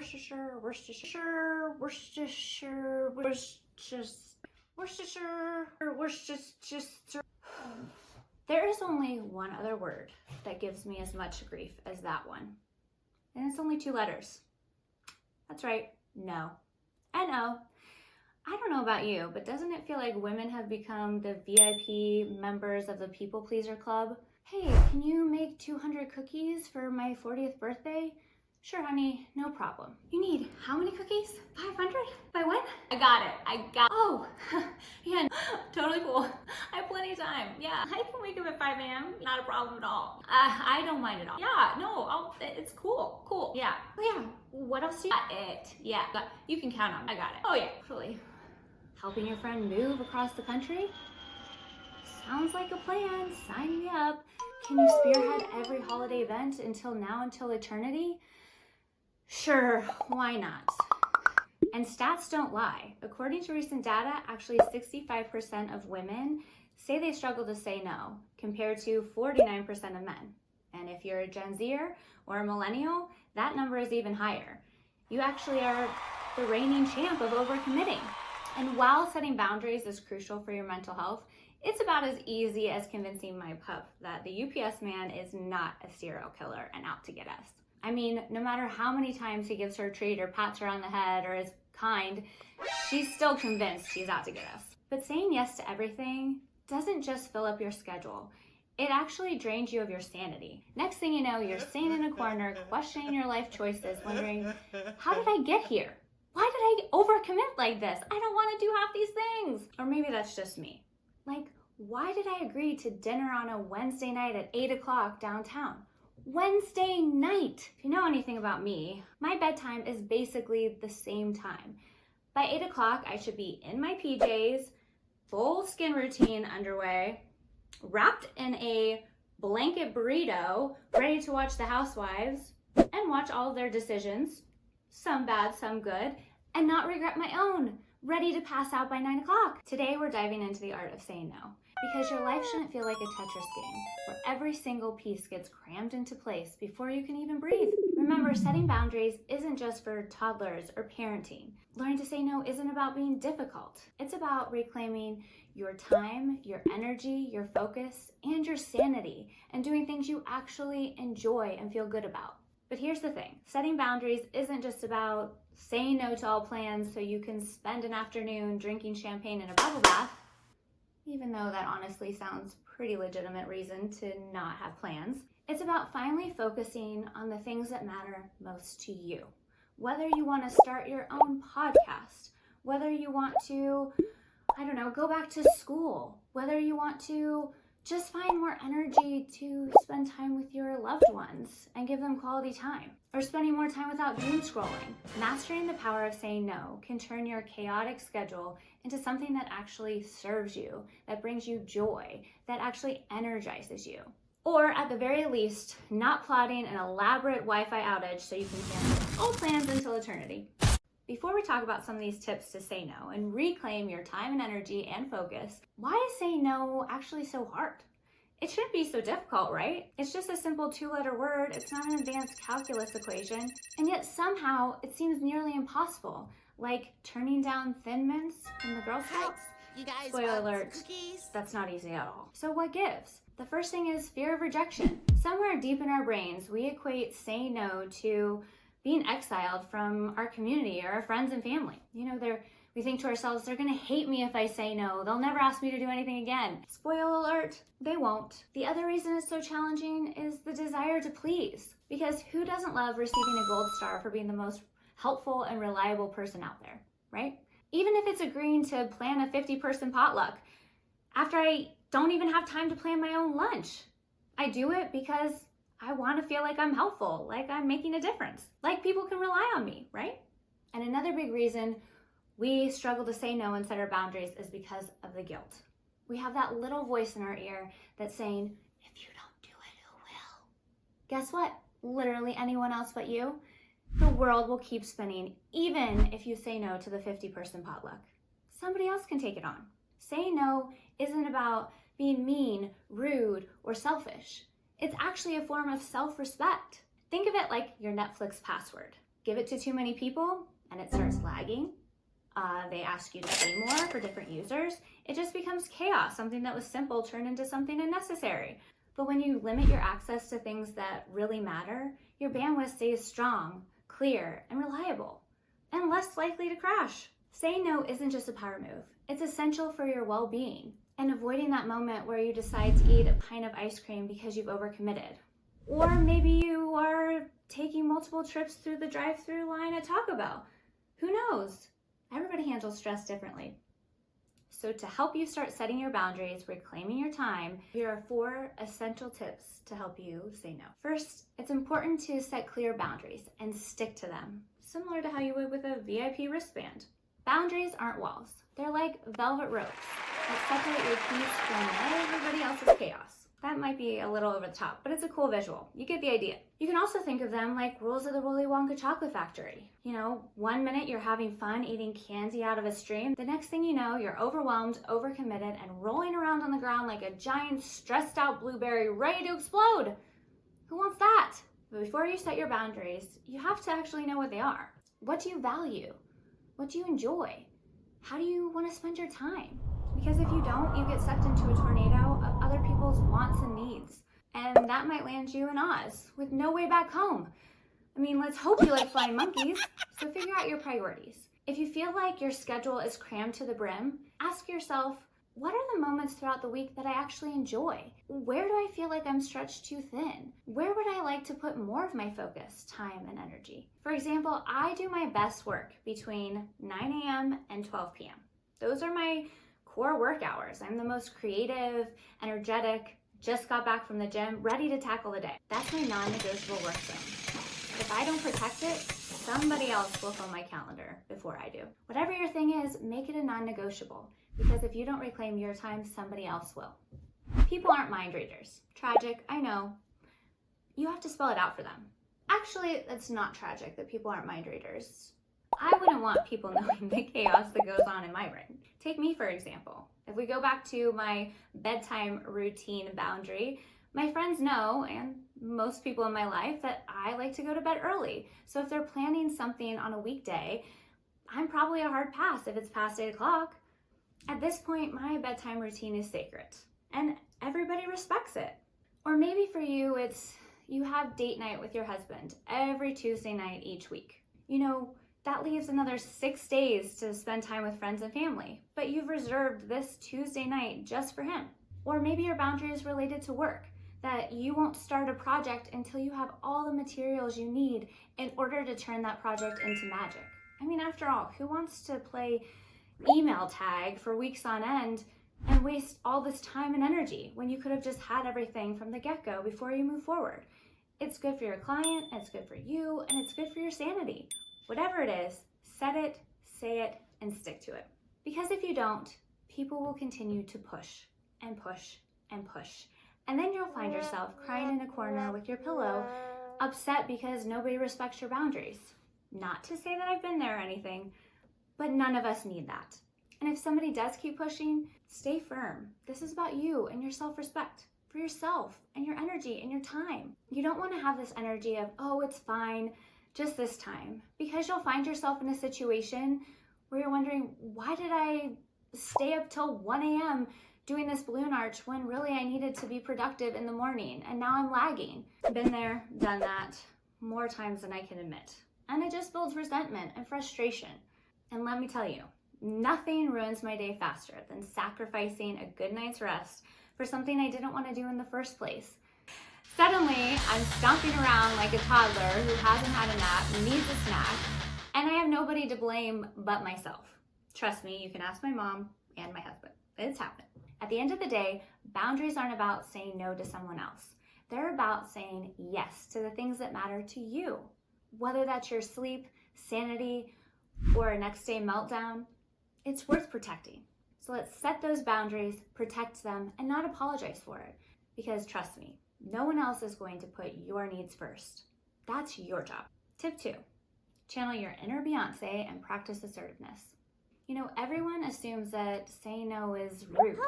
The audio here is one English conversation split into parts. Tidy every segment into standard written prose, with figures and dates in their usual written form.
Worcestershire, Worcestershire, Worcestershire, Worcestershire, Worcestershire. There is only one other word that gives me as much grief as that one. And it's only 2 letters. That's right, no. N-O. I don't know about you, but doesn't it feel like women have become the VIP members of the People Pleaser Club? Hey, can you make 200 cookies for my 40th birthday? Sure, honey, no problem. You need how many cookies? 500? By when? I got it. Oh, yeah, totally cool. I have plenty of time. Yeah, I can wake up at 5 a.m. Not a problem at all. I don't mind at all. Yeah, no, it's cool. Cool. Yeah. Oh, yeah. What else do you got? It. Yeah. You can count on. I got it. Oh, yeah. Really. Helping your friend move across the country? Sounds like a plan. Sign me up. Can you spearhead every holiday event until eternity? Sure, why not? And stats don't lie. According to recent data, actually 65% of women say they struggle to say no, compared to 49% of men. And if you're a Gen Zer or a millennial, that number is even higher. You actually are the reigning champ of overcommitting. And while setting boundaries is crucial for your mental health, it's about as easy as convincing my pup that the UPS man is not a serial killer and out to get us. I mean, no matter how many times he gives her a treat or pats her on the head or is kind, she's still convinced he's out to get us. But saying yes to everything doesn't just fill up your schedule. It actually drains you of your sanity. Next thing you know, you're sitting in a corner, questioning your life choices, wondering, how did I get here? Why did I overcommit like this? I don't want to do half these things. Or maybe that's just me. Like, why did I agree to dinner on a Wednesday night at 8 o'clock downtown? Wednesday night! If you know anything about me, my bedtime is basically the same time. By 8 o'clock, I should be in my PJs, full skin routine underway, wrapped in a blanket burrito, ready to watch The Housewives and watch all of their decisions, some bad, some good, and not regret my own, ready to pass out by 9 o'clock. Today, we're diving into the art of saying no, because your life shouldn't feel like a Tetris game where every single piece gets crammed into place before you can even breathe. Remember, setting boundaries isn't just for toddlers or parenting. Learning to say no isn't about being difficult. It's about reclaiming your time, your energy, your focus, and your sanity, and doing things you actually enjoy and feel good about. But here's the thing, setting boundaries isn't just about saying no to all plans so you can spend an afternoon drinking champagne in a bubble bath, even though that honestly sounds pretty legitimate reason to not have plans. It's about finally focusing on the things that matter most to you. Whether you want to start your own podcast, whether you want to, go back to school, whether you want to just find more energy to spend time with your loved ones and give them quality time, or spending more time without doom scrolling. Mastering the power of saying no can turn your chaotic schedule into something that actually serves you, that brings you joy, that actually energizes you. Or at the very least, not plotting an elaborate Wi-Fi outage so you can cancel all plans until eternity. Before we talk about some of these tips to say no and reclaim your time and energy and focus, why is saying no actually so hard? It shouldn't be so difficult, right? It's just a simple 2-letter word. It's not an advanced calculus equation. And yet somehow it seems nearly impossible, like turning down Thin Mints from the Girl Scouts. You guys Spoiler want alert, cookies? that's not easy at all. So what gives? The first thing is fear of rejection. Somewhere deep in our brains, we equate saying no to being exiled from our community or our friends and family. We think to ourselves, they're gonna hate me if I say no. They'll never ask me to do anything again. Spoiler alert, they won't. The other reason it's so challenging is the desire to please. Because who doesn't love receiving a gold star for being the most helpful and reliable person out there, right? Even if it's agreeing to plan a 50-person potluck, after I don't even have time to plan my own lunch. I do it because I want to feel like I'm helpful, like I'm making a difference, like people can rely on me, right? And another big reason we struggle to say no and set our boundaries is because of the guilt. We have that little voice in our ear that's saying, if you don't do it, who will? Guess what? Literally anyone else but you. The world will keep spinning, even if you say no to the 50-person potluck. Somebody else can take it on. Saying no isn't about being mean, rude, or selfish. It's actually a form of self-respect. Think of it like your Netflix password. Give it to too many people and it starts lagging. They ask you to pay more for different users. It just becomes chaos. Something that was simple turned into something unnecessary. But when you limit your access to things that really matter, your bandwidth stays strong, clear, and reliable, and less likely to crash. Saying no isn't just a power move. It's essential for your well-being and avoiding that moment where you decide to eat a pint of ice cream because you've overcommitted. Or maybe you are taking multiple trips through the drive-thru line at Taco Bell. Who knows? Everybody handles stress differently. So to help you start setting your boundaries, reclaiming your time, here are 4 essential tips to help you say no. First, it's important to set clear boundaries and stick to them, similar to how you would with a VIP wristband. Boundaries aren't walls. They're like velvet ropes that separate your peace from everybody else's chaos. That might be a little over the top, but it's a cool visual. You get the idea. You can also think of them like rules of the Willy Wonka chocolate factory. You know, one minute you're having fun eating candy out of a stream. The next thing you know, you're overwhelmed, overcommitted, and rolling around on the ground like a giant stressed out blueberry ready to explode. Who wants that? But before you set your boundaries, you have to actually know what they are. What do you value? What do you enjoy? How do you want to spend your time? Because if you don't, you get sucked into a tornado of other people's wants and needs. And that might land you in Oz with no way back home. I mean, let's hope you like flying monkeys. So figure out your priorities. If you feel like your schedule is crammed to the brim, ask yourself, what are the moments throughout the week that I actually enjoy? Where do I feel like I'm stretched too thin? Where would I like to put more of my focus, time, and energy? For example, I do my best work between 9 a.m. and 12 p.m. Those are my core work hours. I'm the most creative, energetic, just got back from the gym, ready to tackle the day. That's my non-negotiable work zone. If I don't protect it, somebody else will fill my calendar before I do. Whatever your thing is, make it a non-negotiable, because if you don't reclaim your time, somebody else will. People aren't mind readers. Tragic, I know. You have to spell it out for them. Actually, it's not tragic that people aren't mind readers. I wouldn't want people knowing the chaos that goes on in my brain. Take me, for example. If we go back to my bedtime routine boundary, my friends know, and most people in my life, that I like to go to bed early. So if they're planning something on a weekday, I'm probably a hard pass if it's past 8 o'clock. At this point, my bedtime routine is sacred, and everybody respects it. Or maybe for you, it's you have date night with your husband every Tuesday night each week. You know, that leaves another 6 days to spend time with friends and family, but you've reserved this Tuesday night just for him. Or maybe your boundary is related to work, that you won't start a project until you have all the materials you need in order to turn that project into magic. I mean, after all, who wants to play email tag for weeks on end and waste all this time and energy when you could have just had everything from the get-go before you move forward? It's good for your client, it's good for you, and it's good for your sanity. Whatever it is, set it, say it, and stick to it. Because if you don't, people will continue to push and push and push. And then you'll find yourself crying in a corner with your pillow, upset because nobody respects your boundaries. Not to say that I've been there or anything, but none of us need that. And if somebody does keep pushing, stay firm. This is about you and your self-respect for yourself and your energy and your time. You don't want to have this energy of, oh, it's fine, just this time, because you'll find yourself in a situation where you're wondering, why did I stay up till 1 a.m. doing this balloon arch when really I needed to be productive in the morning, and now I'm lagging? Been there, done that, more times than I can admit. And it just builds resentment and frustration. And let me tell you, nothing ruins my day faster than sacrificing a good night's rest for something I didn't want to do in the first place. Suddenly, I'm stomping around like a toddler who hasn't had a nap, needs a snack, and I have nobody to blame but myself. Trust me, you can ask my mom and my husband. It's happened. At the end of the day, boundaries aren't about saying no to someone else. They're about saying yes to the things that matter to you. Whether that's your sleep, sanity, or a next day meltdown, it's worth protecting. So let's set those boundaries, protect them, and not apologize for it. Because trust me, no one else is going to put your needs first. That's your job. Tip 2, channel your inner Beyonce and practice assertiveness. You know, everyone assumes that saying no is rude.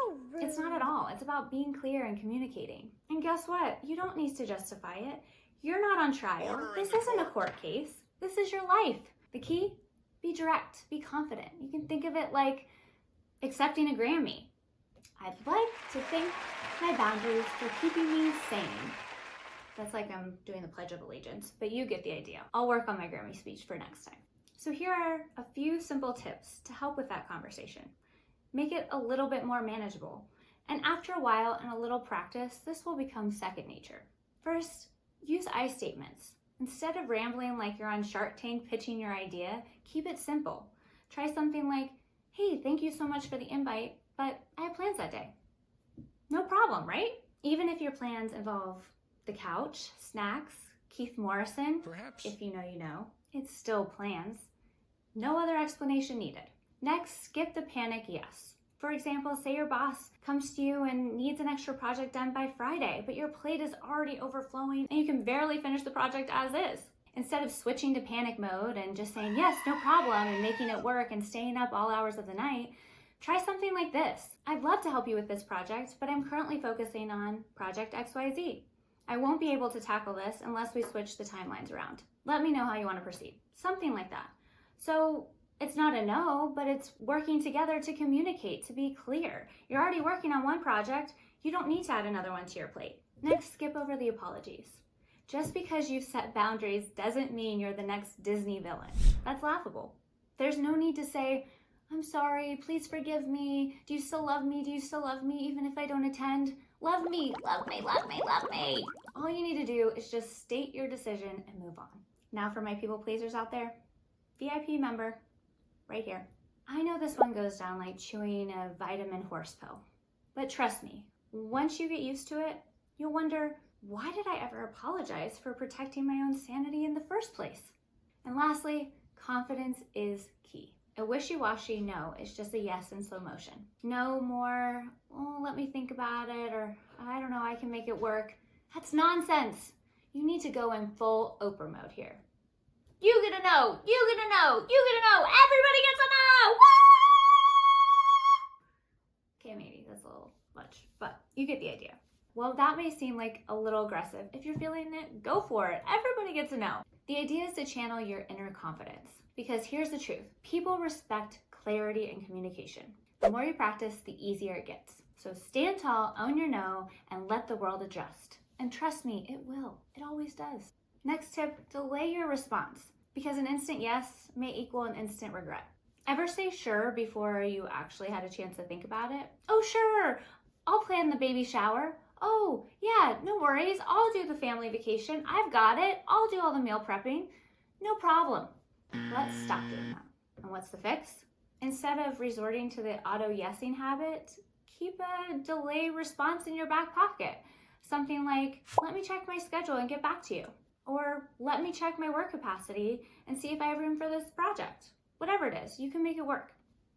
It's not at all. It's about being clear and communicating. And guess what? You don't need to justify it. You're not on trial. This isn't a court case. This is your life. The key? Be direct, be confident. You can think of it like accepting a Grammy. I'd like to thank my boundaries for keeping me sane. That's like I'm doing the Pledge of Allegiance, but you get the idea. I'll work on my Grammy speech for next time. So here are a few simple tips to help with that conversation. Make it a little bit more manageable. And after a while and a little practice, this will become second nature. First, use I statements. Instead of rambling like you're on Shark Tank pitching your idea, keep it simple. Try something like, hey, thank you so much for the invite, but I have plans that day. No problem, right? Even if your plans involve the couch, snacks, Keith Morrison, Perhaps. if you know you know, it's still plans. No other explanation needed. Next, skip the panic yes. For example, say your boss comes to you and needs an extra project done by Friday, but your plate is already overflowing and you can barely finish the project as is. Instead of switching to panic mode and just saying, yes, no problem, and making it work and staying up all hours of the night, try something like this. I'd love to help you with this project, but I'm currently focusing on Project XYZ. I won't be able to tackle this unless we switch the timelines around. Let me know how you want to proceed. Something like that. So it's not a no, but it's working together to communicate, to be clear. You're already working on one project. You don't need to add another one to your plate. Next, skip over the apologies. Just because you've set boundaries doesn't mean you're the next Disney villain. That's laughable. There's no need to say, I'm sorry, please forgive me. Do you still love me? Do you still love me even if I don't attend? Love me, love me, love me, love me. All you need to do is just state your decision and move on. Now for my people pleasers out there, VIP member, right here. I know this one goes down like chewing a vitamin horse pill, but trust me, once you get used to it, you'll wonder, why did I ever apologize for protecting my own sanity in the first place? And lastly, confidence is key. A wishy-washy no is just a yes in slow motion. No more, oh, let me think about it, or I don't know, I can make it work. That's nonsense. You need to go in full Oprah mode here. You get a no, you get a no, you get a no, everybody gets a no! Woo! Okay, maybe that's a little much, but you get the idea. Well, that may seem like a little aggressive. If you're feeling it, go for it. Everybody gets a no. The idea is to channel your inner confidence, because here's the truth. People respect clarity and communication. The more you practice, the easier it gets. So stand tall, own your no, and let the world adjust. And trust me, it will. It always does. Next tip, delay your response, because an instant yes may equal an instant regret. Ever say sure before you actually had a chance to think about it? Oh, sure, I'll plan the baby shower. Oh, yeah, no worries, I'll do the family vacation. I've got it. I'll do all the meal prepping. No problem. Let's stop doing that. And what's the fix? Instead of resorting to the auto-yesing habit, keep a delay response in your back pocket. Something like, let me check my schedule and get back to you. Or let me check my work capacity and see if I have room for this project. Whatever it is, you can make it work.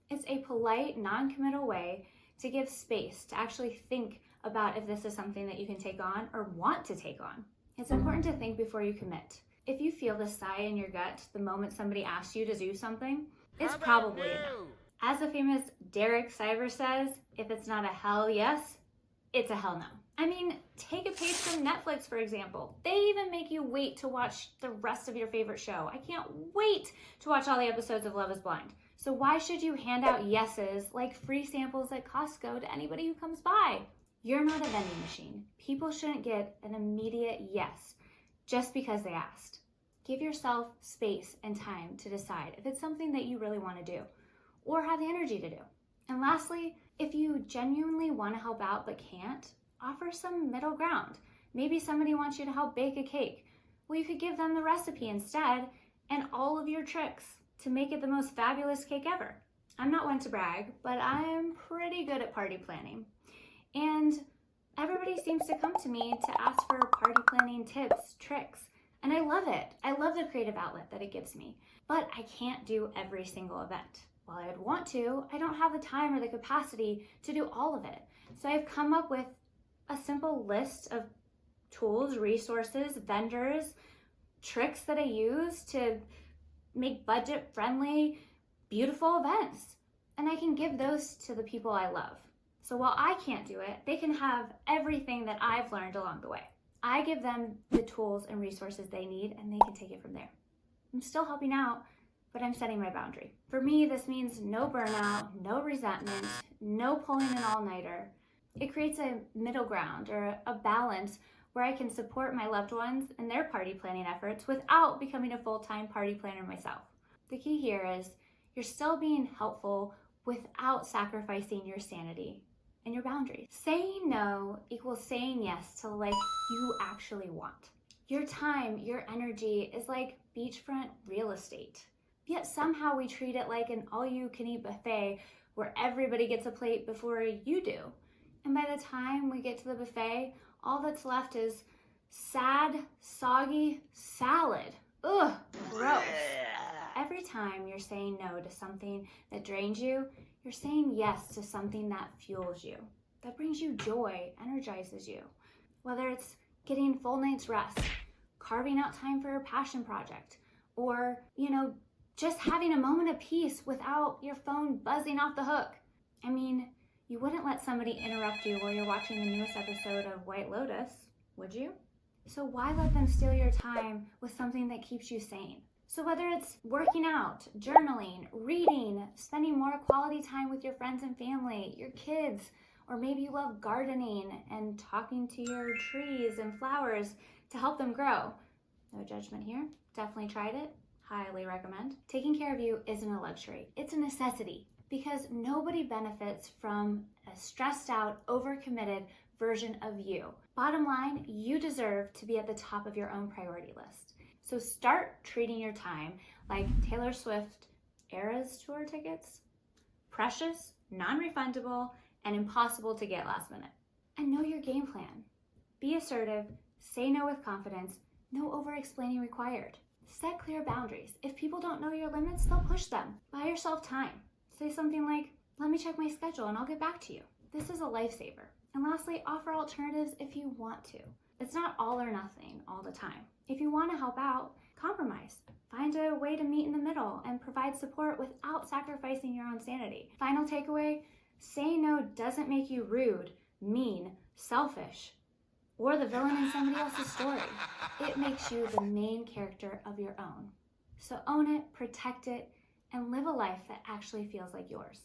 It's a polite, non-committal way to give space to actually think about if this is something that you can take on or want to take on. It's important to think before you commit. If you feel the sigh in your gut the moment somebody asks you to do something, it's probably a no. As the famous Derek Sivers says, if it's not a hell yes, it's a hell no. I mean, take a page from Netflix, for example. They even make you wait to watch the rest of your favorite show. I can't wait to watch all the episodes of Love is Blind. So why should you hand out yeses like free samples at Costco to anybody who comes by? You're not a vending machine. People shouldn't get an immediate yes just because they asked. Give yourself space and time to decide if it's something that you really want to do or have the energy to do. And lastly, if you genuinely want to help out but can't, offer some middle ground. Maybe somebody wants you to help bake a cake. Well, you could give them the recipe instead and all of your tricks to make it the most fabulous cake ever. I'm not one to brag, but I'm pretty good at party planning. And everybody seems to come to me to ask for party planning tips, tricks, and I love it. I love the creative outlet that it gives me, but I can't do every single event. While I would want to, I don't have the time or the capacity to do all of it. So I've come up with a simple list of tools, resources, vendors, tricks that I use to make budget-friendly, beautiful events. And I can give those to the people I love. So while I can't do it, they can have everything that I've learned along the way. I give them the tools and resources they need, and they can take it from there. I'm still helping out, but I'm setting my boundary. For me, this means no burnout, no resentment, no pulling an all-nighter. It creates a middle ground or a balance where I can support my loved ones in their party planning efforts without becoming a full-time party planner myself. The key here is you're still being helpful without sacrificing your sanity and your boundaries. Saying no equals saying yes to the life you actually want. Your time, your energy is like beachfront real estate. Yet somehow we treat it like an all-you-can-eat buffet where everybody gets a plate before you do. And by the time we get to the buffet, all that's left is sad, soggy salad. Ugh, gross. Every time you're saying no to something that drains you, you're saying yes to something that fuels you, that brings you joy, energizes you. Whether it's getting full night's rest, carving out time for a passion project, or, just having a moment of peace without your phone buzzing off the hook. I mean, you wouldn't let somebody interrupt you while you're watching the newest episode of White Lotus, would you? So why let them steal your time with something that keeps you sane? So whether it's working out, journaling, reading, spending more quality time with your friends and family, your kids, or maybe you love gardening and talking to your trees and flowers to help them grow. No judgment here. Definitely tried it. Highly recommend. Taking care of you isn't a luxury. It's a necessity because nobody benefits from a stressed out, overcommitted version of you. Bottom line, you deserve to be at the top of your own priority list. So start treating your time like Taylor Swift Eras Tour tickets. Precious, non-refundable, and impossible to get last minute. And know your game plan. Be assertive, say no with confidence, no over-explaining required. Set clear boundaries. If people don't know your limits, they'll push them. Buy yourself time. Say something like, let me check my schedule and I'll get back to you. This is a lifesaver. And lastly, offer alternatives if you want to. It's not all or nothing all the time. If you want to help out, compromise. Find a way to meet in the middle and provide support without sacrificing your own sanity. Final takeaway, saying no doesn't make you rude, mean, selfish, or the villain in somebody else's story. It makes you the main character of your own. So own it, protect it, and live a life that actually feels like yours.